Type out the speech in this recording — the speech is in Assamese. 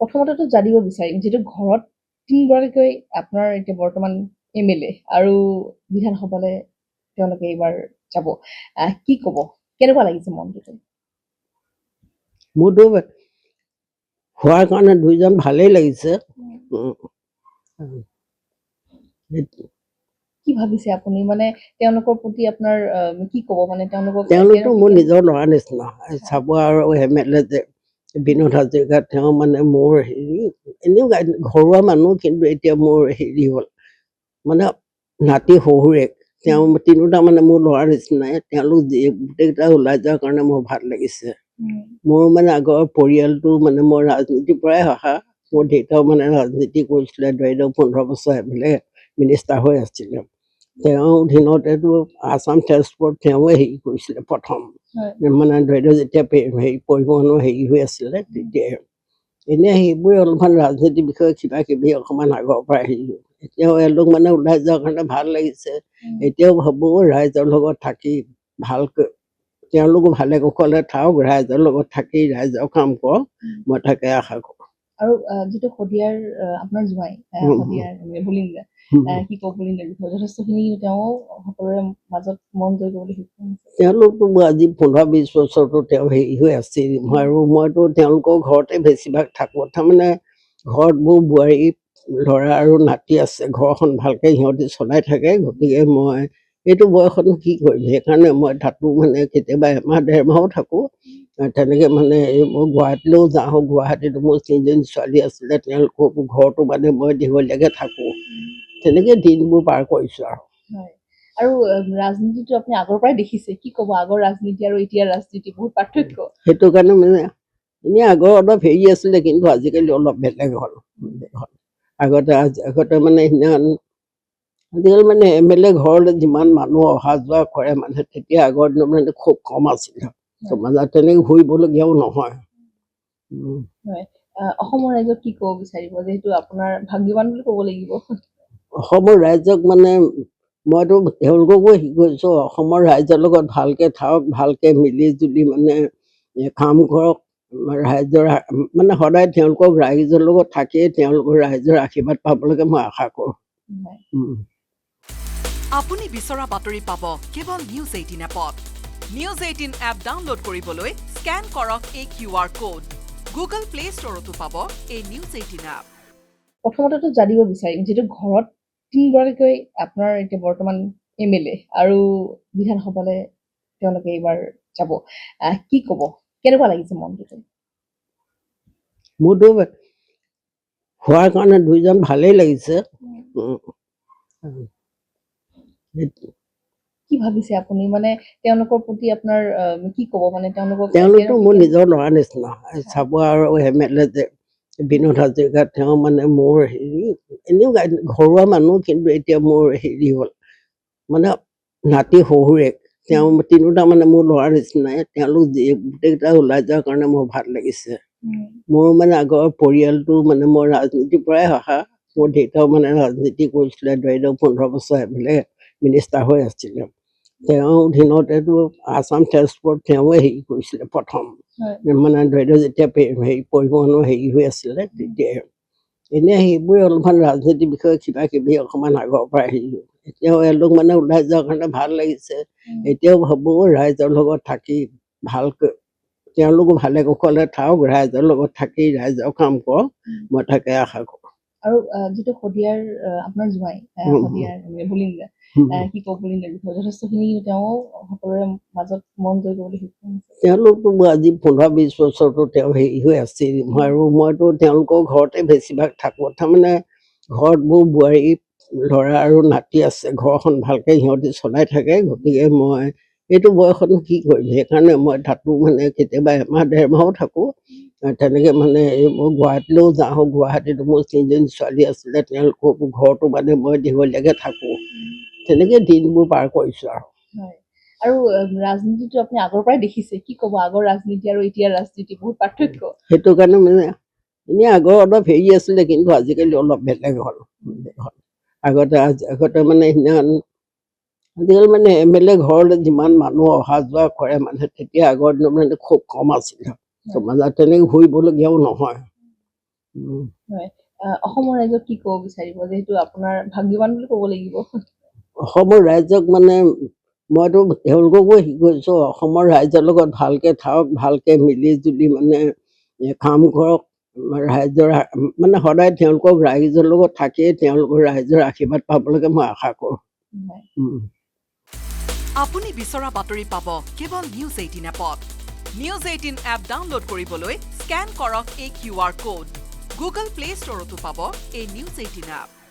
প্ৰথমতেতো জানিব বিচাৰিম যিটো ঘৰত তিনিগৰাকীকৈ আপোনাৰ এতিয়া বৰ্তমান MLA আৰু বিধানসভালৈ তেওঁলোকে এইবাৰ যাব, কি ক'ব, কেনেকুৱা লাগিছে মনটোতে? মোৰতো হোৱাৰ কাৰণে দুইজন ভালেই লাগিছে। কি ভাবিছে আপুনি, মানে তেওঁলোকৰ প্ৰতি আপোনাৰ কি ক'ব, মানে তেওঁলোকতো মোৰ নিজৰ ল'ৰা নিচিনা। চাব আৰু MLA যে বিনোদ হাজৰিকা, তেওঁ মানে মোৰ হেৰি এনেও ঘৰুৱা মানুহ, কিন্তু এতিয়া মোৰ হেৰি হ'ল মানে নাতি শহুৰেক, তেওঁ তিনিওটা মানে মোৰ ল'ৰা নিচিনাই। তেওঁলোক গোটেইকেইটা ওলাই যোৱাৰ কাৰণে মোৰ ভাল লাগিছে। মোৰ মানে আগৰ পৰিয়ালটো মানে মই ৰাজনীতিৰ পৰাই অহা। মোৰ দেউতাও মানে ৰাজনীতি কৰিছিলে, 15 বছৰ মিনিষ্টাৰ হৈ আছিলে। তেওঁ দিনতেতো আছাম ট্ৰেন্সপৰ্ট তেওঁৱে হেৰি কৰিছিলে প্ৰথম, মানে যেতিয়া হেৰি পৰিবহণৰ হেৰি হৈ আছিলে তেতিয়াই। এনেই সেইবোৰে অলপমান ৰাজনীতিৰ বিষয়ে কিবা কিবি অকণমান আগৰ পৰা হেৰি। এতিয়াও এওঁলোক মানে ওলাই যোৱাৰ কাৰণে ভাল লাগিছে। এতিয়াও ভাবোঁ ৰাইজৰ লগত থাকি ভালকৈ তেওঁলোকো ভালে কুশলে থাকক, ৰাইজৰ লগত থাকি ৰাইজৰ কাম কৰক, মই তাকে আশা কৰোঁ। আৰু যিটো শদিয়াৰ আপোনাৰ জোঁৱাই শদিয়াৰ বুলিন্দা, কি ক'ব বুলিন্দাৰ বিষয়ে যথেষ্টখিনি তেওঁ সকলোৰে মাজত মন জয় কৰিবলৈ সক্ষম হৈছে। তেওঁলোকতো আজি 15-20 বছৰতো তেওঁ হেৰি হৈ আছিল, আৰু মইতো তেওঁলোকৰ ঘৰতে বেছিভাগ থাকোঁ। তাৰমানে ঘৰত মোৰ বোৱাৰী ল'ৰা আৰু নাতি আছে, ঘৰখন ভালকৈ সিহঁতি চলাই থাকে। গতিকে মই এইটো বয়সত কি কৰিম, সেইকাৰণে মই থাকোঁ, মানে কেতিয়াবা এমাহ 1.5 মাহো থাকোঁ। তেনেকৈ মানে মই গুৱাহাটীলৈও যাওঁ। গুৱাহাটীতো মোৰ 3জনী ছোৱালী আছিলে, তেওঁলোকৰ ঘৰতো মানে মই দীঘলীয়াকৈ থাকোঁ। তেনেকৈ দিনবোৰ পাৰ কৰিছোঁ আৰু। আৰু ৰাজনীতিটো আপুনি আগৰ পৰাই দেখিছে, কি ক'ব আগৰ ৰাজনীতি আৰু এতিয়াৰ ৰাজনীতি বহুত পাৰ্থক্য। সেইটো কাৰণে মানে এনেই আগৰ অলপ হেৰি আছিলে, কিন্তু আজিকালি অলপ বেলেগ হ'ল। আগতে মানে সিদিনাখন আজিকালি মানে MLA ঘৰলৈ যিমান মানুহ অহা যোৱা কৰে মানে, তেতিয়া আগৰ দিনত মানে খুব কম আছিলে। তেনেকৈ ঘূৰিবলগীয়াও নহয়। অসমৰ ৰাইজক কি ক'ব বিচাৰিব, যিহেতু আপোনাৰ ভাগ্যৱান বুলি ক'ব লাগিব? অসমৰ ৰাইজক মানে মইতো তেওঁলোককো কৈছোঁ, অসমৰ ৰাইজৰ লগত ভালকৈ থাকক, ভালকৈ মিলি জুলি মানে কাম কৰক। ৰাইজৰ মানে সদায় তেওঁলোকক ৰাইজৰ লগত থাকিয়ে তেওঁলোকৰ ৰাইজৰ আশীৰ্বাদ পাবলৈকে মই আশা কৰোঁ। আপুনি বিচৰা বাতৰি পাব কেৱল নিউজ 18 এপত। নিউজ 18 এপ ডাউনলোড কৰিবলৈ স্কেন কৰক এই QR কোড। গুগল প্লে ষ্টৰতো পাব এই নিউজ 18 এপ। প্ৰথমতেতো জানিব বিচাৰিম যিটো ঘৰত তিনিগৰাকীকৈ আপোনাৰ এতিয়া বৰ্তমান MLA আৰু বিধানসভালৈ তেওঁলোকে এইবাৰ যাব, কি ক'ব, কেনেকুৱা লাগিছে মনটোতে? মোৰতো হোৱাৰ কাৰণে দুইজন ভালেই লাগিছে। কি ভাবিছে আপুনি, মানে তেওঁলোকৰ প্ৰতি আপোনাৰ কি ক'ব, মানে তেওঁলোকতো মোৰ নিজৰ ল'ৰা নিচিনা। চাব আৰু MLA যে বিনোদ হাজৰিকা, তেওঁ মানে মোৰ হেৰি এনেও ঘৰুৱা মানুহ, কিন্তু এতিয়া মোৰ হেৰি হ'ল মানে নাতি শহুৰেক, তেওঁ তিনিওটা মানে মোৰ ল'ৰা নিচিনাই। তেওঁলোক গোটেইকেইটা ওলাই যোৱাৰ কাৰণে মোৰ ভাল লাগিছে। মোৰ মানে আগৰ পৰিয়ালটো মানে মই ৰাজনীতিৰ পৰাই অহা। মোৰ দেউতাও মানে ৰাজনীতি কৰিছিলে, 15 বছৰ মিনিষ্টাৰ হৈ আছিলে। তেওঁ দিনতেতো আছাম ট্ৰেন্সপৰ্ট তেওঁৱে হেৰি কৰিছিলে প্ৰথম, মানে যেতিয়া হেৰি পৰিবহণৰ হেৰি হৈ আছিলে তেতিয়াই। এনেই সেইবোৰে অলপমান ৰাজনীতিৰ বিষয়ে কিবা কিবি অকণমান আগৰ পৰা হেৰি। এতিয়াও এওঁলোক মানে ওলাই যোৱাৰ কাৰণে ভাল লাগিছে। এতিয়াও ভাবোঁ ৰাইজৰ লগত থাকি ভালকৈ তেওঁলোকো ভালে কুশলে থাকক, ৰাইজৰ লগত থাকি ৰাইজৰ কাম কৰক, মই তাকে আশা কৰোঁ। আৰু যিটো শদিয়াৰ আপোনাৰ জোঁৱাই শদিয়াৰ বুলিন্দা, কি ক'ব বুলিন্দাৰ বিষয়ে যথেষ্টখিনি তেওঁ সকলোৰে মাজত মন জয় কৰিবলৈ সক্ষম হৈছে। তেওঁলোকতো আজি 15-20 বছৰতো তেওঁ হেৰি হৈ আছিল, আৰু মইতো তেওঁলোকৰ ঘৰতে বেছিভাগ থাকোঁ। তাৰমানে ঘৰত মোৰ বোৱাৰী ল'ৰা আৰু নাতি আছে, ঘৰখন ভালকৈ সিহঁতি চলাই থাকে। গতিকে মই এইটো বয়সত কি কৰিম, সেইকাৰণে মই থাকোঁ, মানে কেতিয়াবা এমাহ 1.5 মাহো থাকোঁ। তেনেকৈ মানে মই গুৱাহাটীলৈও যাওঁ। গুৱাহাটীতো মোৰ 3জনী ছোৱালী আছিলে, তেওঁলোকৰ ঘৰতো মানে মই দীঘলীয়াকৈ থাকোঁ। তেনেকৈ দিনবোৰ পাৰ কৰিছোঁ আৰু। আৰু ৰাজনীতিটো আপুনি আগৰ পৰাই দেখিছে, কি ক'ব আগৰ ৰাজনীতি আৰু এতিয়াৰ ৰাজনীতি বহুত পাৰ্থক্য। সেইটো কাৰণে মানে এনেই আগৰ অলপ হেৰি আছিলে, কিন্তু আজিকালি অলপ বেলেগ হ'ল। আগতে মানে সিদিনাখন আজিকালি মানে MLA ঘৰলৈ যিমান মানুহ অহা যোৱা কৰে মানে, তেতিয়া আগৰ দিনত মানে খুব কম আছিলে। তেনেকৈ ঘূৰিবলগীয়াও নহয়। উম, অসমৰ ৰাইজক কি ক'ব বিচাৰিব যিহেতু আপোনাৰ ভাগ্যৱান বুলি ক'ব লাগিব অসমৰ ৰাইজক মানে মইতো তেওঁলোককো কৈছোঁ অসমৰ ৰাইজৰ লগত ভালকে থাকক, ভালকে মিলি জুলি মানে কাম কৰক। ৰাইজৰ মানে সদায় তেওঁলোকক ৰাইজৰ লগত থাকিয়ে তেওঁলোকৰ ৰাইজৰ আশীৰ্বাদ পাবলৈকে মই আশা কৰোঁ। আপুনি বিচৰা বাতৰি পাব কেৱল নিউজ 18 এপত। নিউজ 18 এপ ডাউনলোড কৰিবলৈ স্কেন কৰক এই QR কোড। গুগল প্লে ষ্টৰতো পাব এই নিউজ 18 এপ।